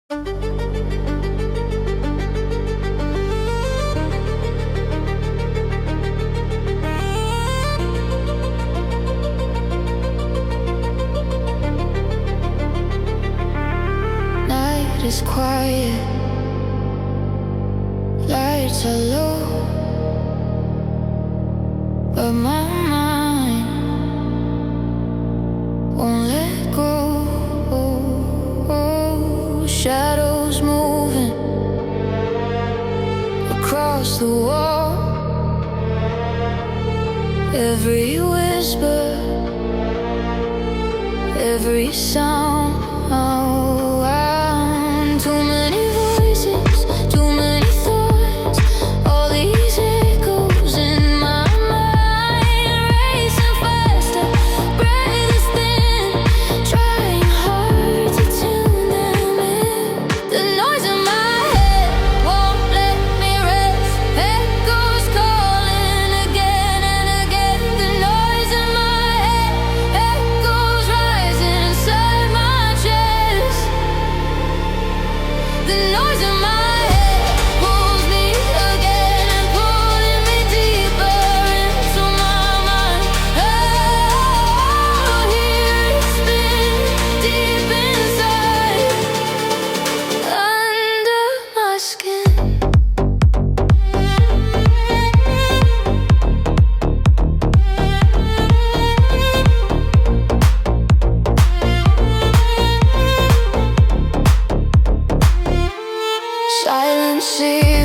Night is quiet, lights are low, but my mind won't let go. Shadows moving across the wall, every whisper, every sound. Too many voices, too many thoughts, all these echoes in my mind, racing faster, breath is thin, trying hard to tune them in. The noise in my head won't let me rest, echoes calling again and again. The noise in my head, echoes rising inside my chest. The noise in my head pulls me again and pulling me deeper into my mind. Oh, hear it spin deep inside, under my skin. Silence.